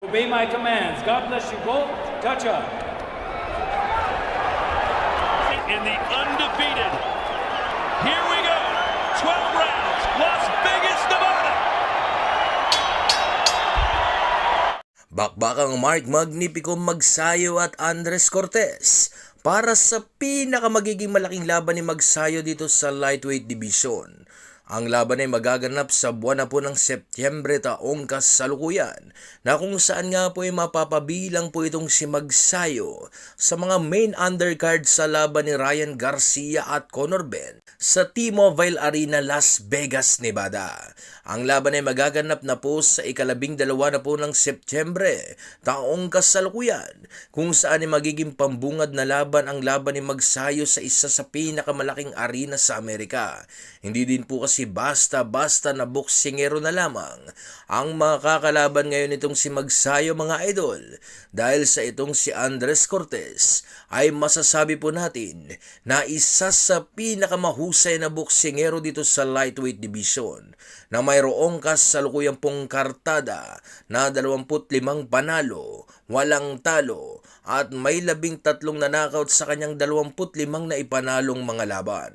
Obey my commands. God bless you both. Touch up. In the undefeated, here we go, 12 rounds, Las Vegas, Nevada. Bakbakang Mark Magnifico Magsayo at Andres Cortez para sa pinakamagiging malaking laban ni Magsayo dito sa lightweight division. Ang laban ay magaganap sa buwan na po ng Setyembre taong kasalukuyan na kung saan nga po ay mapapabilang po itong si Magsayo sa mga main undercard sa laban ni Ryan Garcia at Conor Benn sa T-Mobile Arena, Las Vegas, Nevada. Ang laban ay magaganap na po sa ika-12 na po ng Setyembre taong kasalukuyan kung saan ay magiging pambungad na laban ang laban ni Magsayo sa isa sa pinakamalaking arena sa Amerika. Hindi din po kasi basta-basta na boksingero na lamang ang makakalaban ngayon itong si Magsayo, mga idol, dahil sa itong si Andres Cortez ay masasabi po natin na isa sa pinakamahusay na boksingero dito sa lightweight division na mayroong kasalukuyang pong kartada na 25 panalo, walang talo at may 13 na knockout sa kanyang 25 na ipanalong mga laban.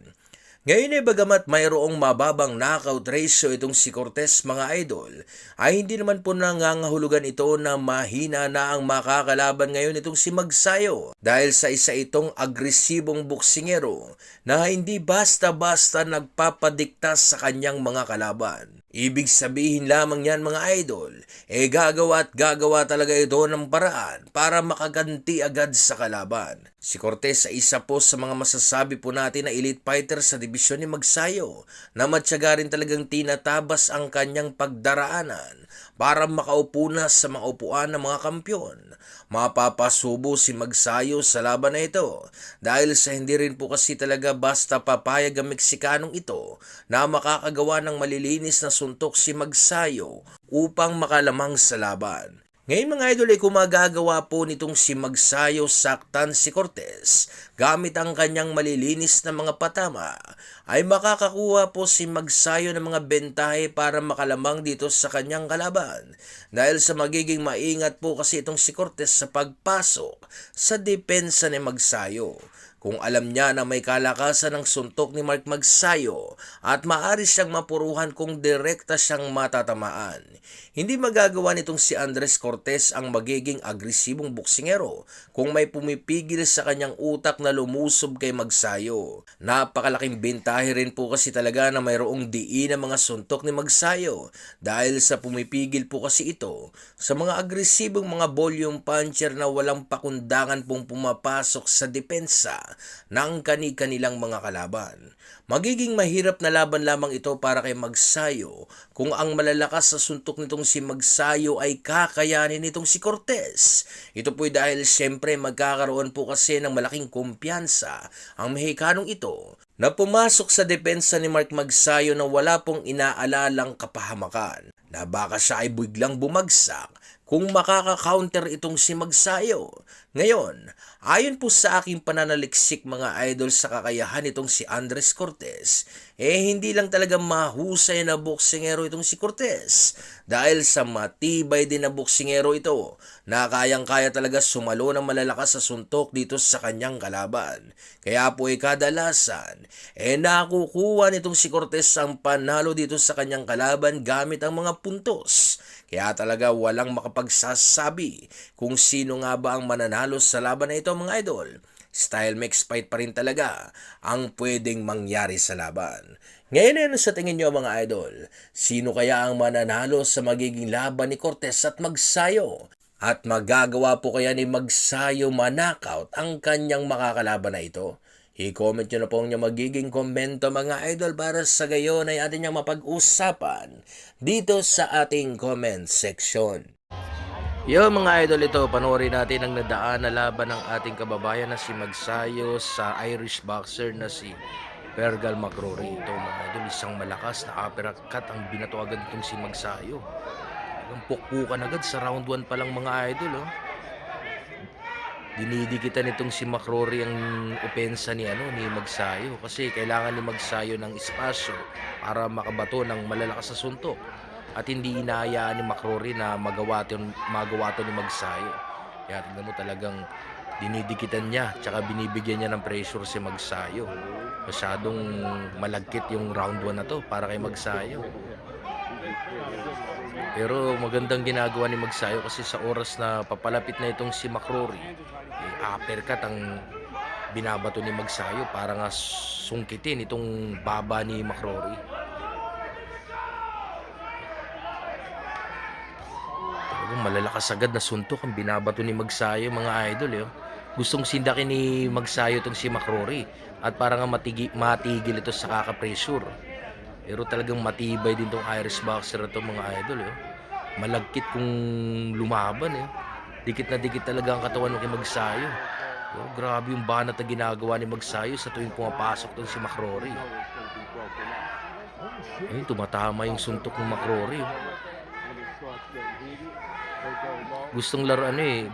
Ngayon ay bagamat mayroong mababang knockout ratio itong si Cortez, mga idol, ay hindi naman po nangangahulugan ito na mahina na ang makakalaban ngayon itong si Magsayo dahil sa isa itong agresibong boksingero na hindi basta-basta nagpapadikta sa kanyang mga kalaban. Ibig sabihin lamang yan, mga idol, gagawa at gagawa talaga ito ng paraan para makaganti agad sa kalaban. Si Cortez ay isa po sa mga masasabi po natin na elite fighter sa dibisyon ni Magsayo na matyaga rin talagang tinatabas ang kanyang pagdaraanan para makaupo na sa mga upuan ng mga kampyon. Mapapasubo si Magsayo sa laban na ito dahil sa hindi rin po kasi talaga basta papayag ang Meksikanong ito na makakagawa ng malilinis na suntok si Magsayo upang makalamang sa laban. Ngayon, mga idol, ay kumagagawa po nitong si Magsayo saktan si Cortez gamit ang kanyang malilinis na mga patama, ay makakakuha po si Magsayo ng mga bentahe para makalamang dito sa kanyang kalaban dahil sa magiging maingat po kasi itong si Cortez sa pagpasok sa depensa ni Magsayo. Kung alam niya na may kalakasan ng suntok ni Mark Magsayo at maaari siyang mapuruhan kung direkta siyang matatamaan. Hindi magagawa nitong si Andres Cortez ang magiging agresibong boksingero kung may pumipigil sa kanyang utak na lumusob kay Magsayo. Napakalaking bentahe rin po kasi talaga na mayroong diin ang mga suntok ni Magsayo dahil sa pumipigil po kasi ito sa mga agresibong mga volume puncher na walang pakundangan pong pumapasok sa depensa ng kani-kanilang mga kalaban. Magiging mahirap na laban lamang ito para kay Magsayo kung ang malalakas sa suntok nitong si Magsayo ay kakayanin nitong si Cortez. Ito po'y dahil siyempre magkakaroon po kasi ng malaking kumpiyansa ang Mexicanong ito na pumasok sa depensa ni Mark Magsayo na wala pong inaalalang kapahamakan na baka siya ay biglang bumagsak kung makaka-counter itong si Magsayo. Ngayon, ayon po sa aking pananaliksik, mga idol, sa kakayahan itong si Andres Cortez, hindi lang talaga mahusay na boksingero itong si Cortez dahil sa matibay din na boksingero ito na kayang-kaya talaga sumalo ng malalakas sa suntok dito sa kanyang kalaban. Kaya po kadalasan, nakukuha nitong si Cortez ang panalo dito sa kanyang kalaban gamit ang mga puntos. Kaya talaga walang makapagsasabi kung sino nga ba ang mananalo sa laban na ito, mga idol. Style mix fight pa rin talaga ang pwedeng mangyari sa laban. Ngayon sa tingin nyo, mga idol, sino kaya ang mananalo sa magiging laban ni Cortez at Magsayo? At magagawa po kaya ni Magsayo manakaut ang kanyang makakalaban na ito? I-comment nyo na po ang magiging komento, mga idol, para sa gayon ay atin niyang mapag-usapan dito sa ating comment section. Yo, mga idol, ito panoorin natin ang nadaan na laban ng ating kababayan na si Magsayo sa Irish boxer na si Fergal McCrory. Ito, mga idol, isang malakas na uppercut ang binato agad itong si Magsayo. Ang pukpukan agad sa round 1 pa lang, mga idol. Dinidikitan nitong si McCrory ang opensa ni Magsayo kasi kailangan ni Magsayo ng espasyo para makabato ng malalakas sa suntok. at hindi inahayaan ni McCrory na magawa to ni Magsayo. Kaya tignan mo, talagang dinidikitan niya tsaka binibigyan niya ng pressure si Magsayo. Masyadong malagkit yung round 1 na to para kay Magsayo. Pero magandang ginagawa ni Magsayo kasi sa oras na papalapit na itong si McCrory, uppercut ang binabato ni Magsayo para nga sungkitin itong baba ni McCrory. Talagang malalakas agad na suntok ang binabato ni Magsayo, mga idol. Gustong sindakin ni Magsayo itong si McCrory at para nga matigil ito sa kaka-pressure. Pero talagang matibay din tong Irish boxer na to, mga idol. Malagkit kung lumaban. Dikit na dikit talaga ang katawan ng Magsayo. Grabe yung banat na ginagawa ni Magsayo sa tuwing pumapasok tong si McCrory. Ayun, tumatama yung suntok ng McCrory. Gustong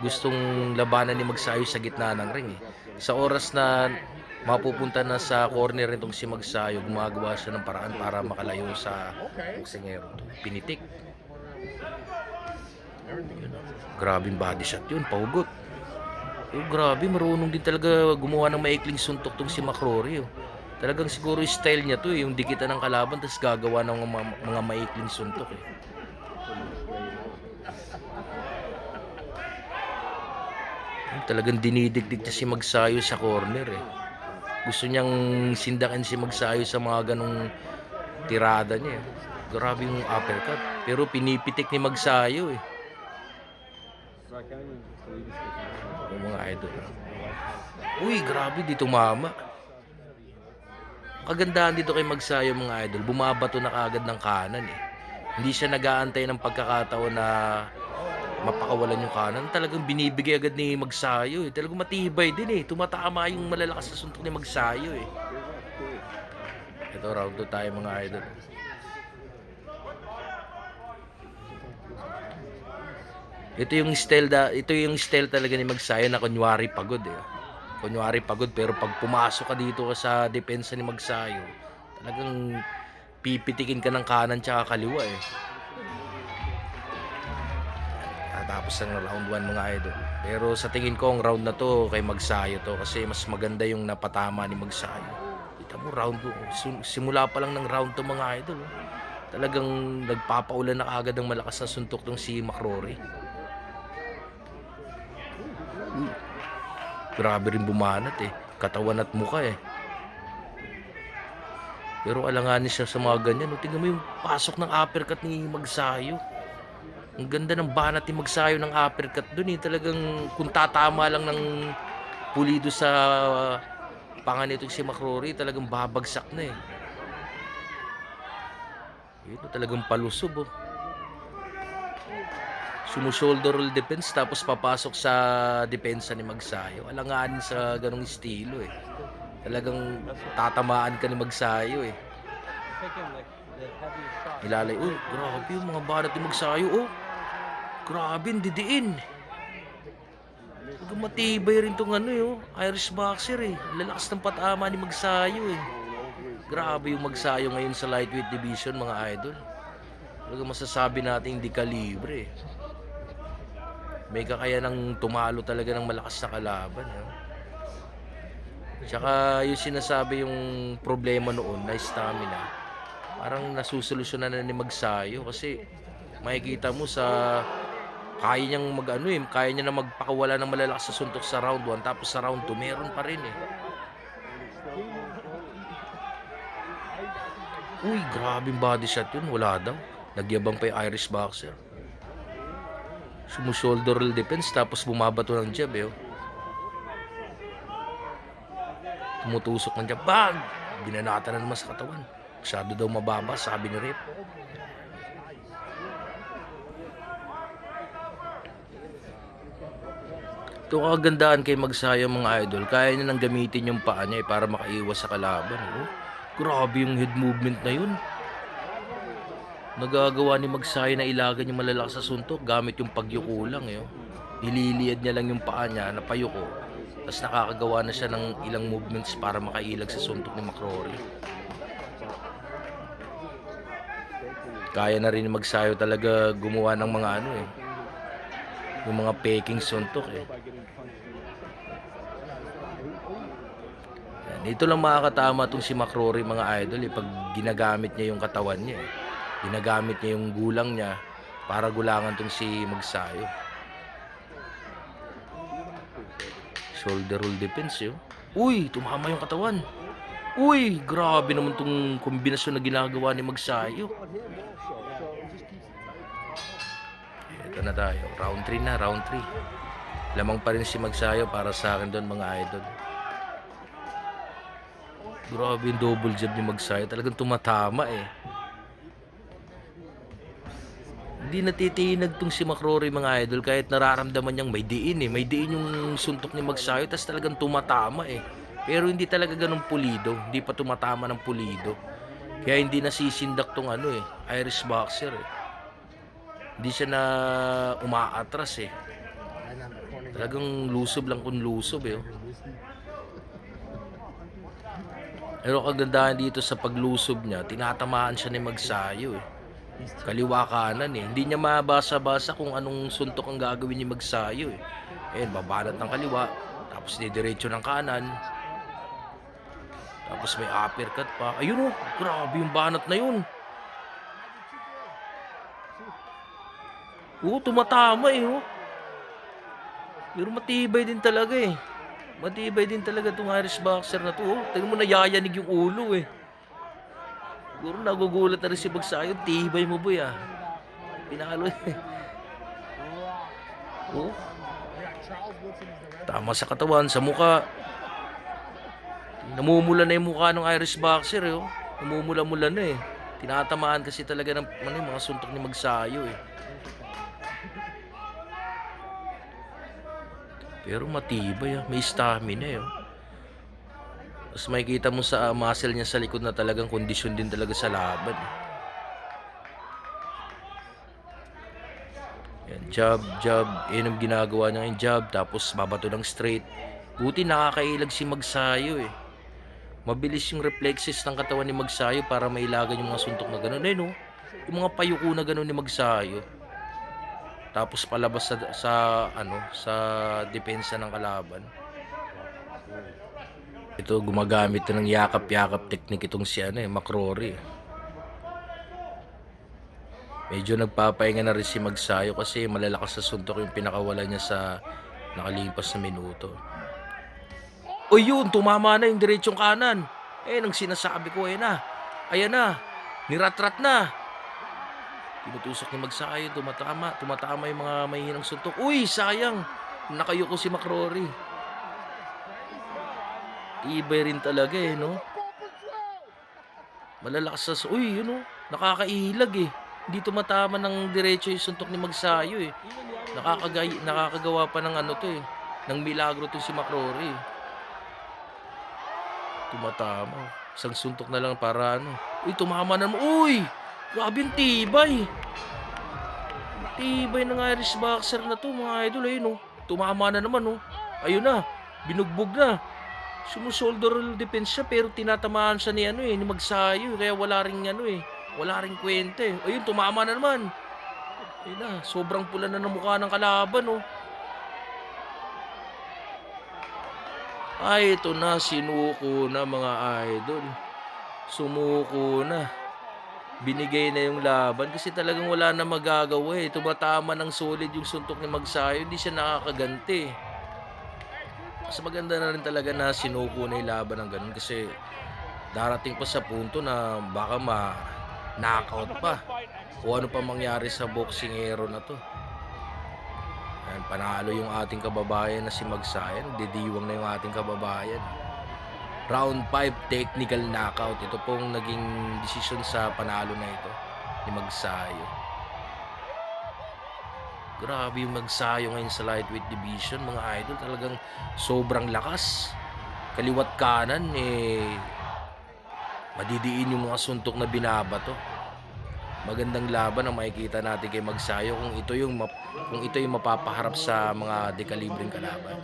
gustong labanan ni Magsayo sa gitna ng ring. Sa oras na mapupunta na sa corner nitong si Magsayo, gumagawa siya ng paraan para makalayo sa boksingero. Pinitik. Grabing body shot yun, pahugot. Grabe, marunong din talaga gumawa ng maikling suntok tong si McCrory. Talagang siguro style niya to, yung dikitan ng kalaban tapos gagawa ng mga maikling suntok. Talagang dinidigdig niya si Magsayo sa corner. Gusto niyang sindakin si Magsayo sa mga ganong tirada niya. Grabe yung uppercut. Pero pinipitik ni Magsayo. Yung mga idol. Uy, grabe, di tumama. Kagandahan dito kay Magsayo, mga idol, bumabato na kaagad ng kanan. Hindi siya nag-aantay ng pagkakataon na mapakawalan yung kanan. Talagang binibigay agad ni Magsayo. Talagang matibay din. Tumatama yung malalakas na suntok ni Magsayo. Ito, round 2 tayo, mga idol. Ito yung style talaga ni Magsayo na kunwari pagod. Kunwari pagod, pero pag pumasok ka dito sa depensa ni Magsayo, talagang pipitikin ka ng kanan tsaka kaliwa. Tapos ang round 1, mga idol. Pero sa tingin ko ang round na to kay Magsayo to kasi mas maganda yung napatama ni Magsayo. Kita mo, round 2. Simula pa lang ng round to, mga idol. Talagang nagpapaulan na agad ng malakas na suntok tong si McCrory. Grabe rin bumanat katawan at mukha pero alanganin siya sa mga ganyan. Tingnan mo yung pasok ng uppercut ni Magsayo. Ang ganda ng banat ni Magsayo ng uppercut dun. Talagang kung tatama lang ng pulido sa panga nito si McCrory, talagang babagsak na ito talagang palusob. Sumu-shoulder roll defense tapos papasok sa depensa ni Magsayo. Alanganin sa ganong estilo Talagang tatamaan ka ni Magsayo Ilalay. Grabe yung mga banat ni Magsayo. Grabe, didiin. Matibay rin tong Irish boxer Lalakas ng patama ni Magsayo Grabe yung Magsayo ngayon sa lightweight division, mga idol. Talagang masasabi natin hindi kalibre may kakaya ng tumalo talaga ng malakas na kalaban. Tsaka yung sinasabi yung problema noon na stamina, parang nasusolusyonan na ni Magsayo kasi makikita mo sa kaya niyang kaya niya na magpakawala ng malalakas sa suntok sa round 1 tapos sa round 2 meron pa rin Uy, grabing body shot yun. Wala daw. Nagyabang pa yung Irish boxer. Sumu-shoulder roll defense tapos bumabato ng jab Tumutusok ng jab. Bang! Binanata na naman sa katawan. Masyado daw mababa, sabi ni Rep. Ito kagandaan kay Magsayo, mga idol. Kaya niya nang gamitin yung paa niya para makaiwas sa kalaban. Grabe yung head movement na yun. Nagagawa ni Magsayo na ilagan yung malalakas sa suntok gamit yung pagyuko lang Nililiad niya lang yung paa niya na payuko. Tapos nakakagawa na siya ng ilang movements para makailag sa suntok ni McCrory. Kaya na rin ni Magsayo talaga gumawa ng mga ano eh. Yung mga peking suntok eh. Yan, dito lang makakatama itong si McCrory mga idol eh. Pag ginagamit niya yung katawan niya eh. Ginagamit niya yung gulang niya para gulangan itong si Magsayo. Shoulder roll defense yun. Uy, tumama yung katawan. Uy, grabe naman itong kombinasyon na ginagawa ni Magsayo. Ito na tayo. Round 3 na, round 3. Lamang pa rin si Magsayo para sa akin doon mga idol. Grabe yung double jab ni Magsayo. Talagang tumatama eh. Hindi natitinag tong si McCrory mga idol kahit nararamdaman niyang may diin eh. May diin yung suntok ni Magsayo tas talagang tumatama eh. Pero hindi talaga ganun pulido. Hindi pa tumatama ng pulido. Kaya hindi nasisindak tong ano eh. Irish boxer eh. Hindi siya na umaatras eh. Talagang lusob lang kung lusob eh. Pero kagandahan dito sa paglusob niya, tinatamaan siya ni Magsayo eh. Kaliwa kanan eh. Hindi niya mabasa-basa kung anong suntok ang gagawin ni Magsayo eh. Ayan, babanat ng kaliwa. Tapos didiretso ng kanan. Tapos may uppercut pa. Ayun oh, grabe yung banat na yun. Oo, tumatama eh oh. Pero matibay din talaga eh. Matibay din talaga itong Irish boxer na to oh. Tingnan mo nayayanig yung ulo eh. Siguro nagugulat na rin si Magsayo. Tibay mo boy ah. Pinalo eh. Oh. Tama sa katawan, sa muka. Namumula na yung mukha ng Irish boxer eh oh. Namumula-mula na eh. Tinatamaan kasi talaga ng mga suntok ni Magsayo eh. Pero matibay ah. May stamina eh oh. Tapos makikita mo sa muscle niya sa likod na talagang kondisyon din talaga sa laban eh. Yan, jab, jab. Yan ang ginagawa niya yung jab. Tapos babato ng straight. Buti nakakailag si Magsayo eh. Mabilis yung reflexes ng katawan ni Magsayo para mailagan yung mga suntok na gano'n. Eh no? Yung mga payuko na gano'n ni Magsayo. Tapos palabas sa depensa ng kalaban. Ito gumagamit ng yakap-yakap technique itong si McCrory. Medyo nagpapahinga na rin si Magsayo kasi malalakas sa suntok yung pinakawala niya sa nakalipas na minuto. O yun, tumama na yung diretsong kanan. Nang sinasabi ko, ayan na, niratrat na. Tinutusok ni Magsayo, tumatama yung mga mahihinang suntok. Uy, sayang, nakayuko si McCrory. Ibay rin talaga eh, no? Malalakas sa... Uy, yun oh, nakakailag eh. Hindi tumatama ng diretso yung suntok ni Magsayo eh. Nakakagawa pa ng ano to eh. Ng milagro to si McCrory. Tumatama. Isang suntok na lang para ano. Uy, tumama na naman. Uy! Grabe yung tibay. Tibay ng Irish boxer na to mga idol. Ayun oh. Tumama na naman oh. Ayun na. Binugbog na. Sumusolder defense siya pero tinatamaan siya ni Magsayo kaya wala ring kwenta eh. Ayun, tumama na naman. Ayun na, sobrang pula na ng mukha ng kalaban oh. Ay, ito na, sinuko na mga idol. Sumuko na. Binigay na yung laban kasi talagang wala na magagawa eh. Tumatama ng solid yung suntok ni Magsayo, hindi siya nakakaganti. Mas maganda na rin talaga na sinuko na yung laban ng ganun kasi darating pa sa punto na baka ma-knockout pa o ano pa mangyari sa boksingero na to. Ayan, panalo yung ating kababayan na si Magsayo. Didiwang na yung ating kababayan. Round 5 technical knockout. Ito pong naging desisyon sa panalo na ito ni Magsayo. Grabe yung Magsayo ngayon sa lightweight division mga idol. Talagang sobrang lakas. Kaliwat kanan madidiin yung mga suntok na binabato. Magandang laban ang makikita natin kay Magsayo kung ito yung mapapaharap sa mga dekalibreng kalaban.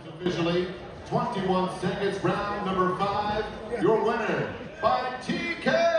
21 seconds, round number 5. Your winner by TK.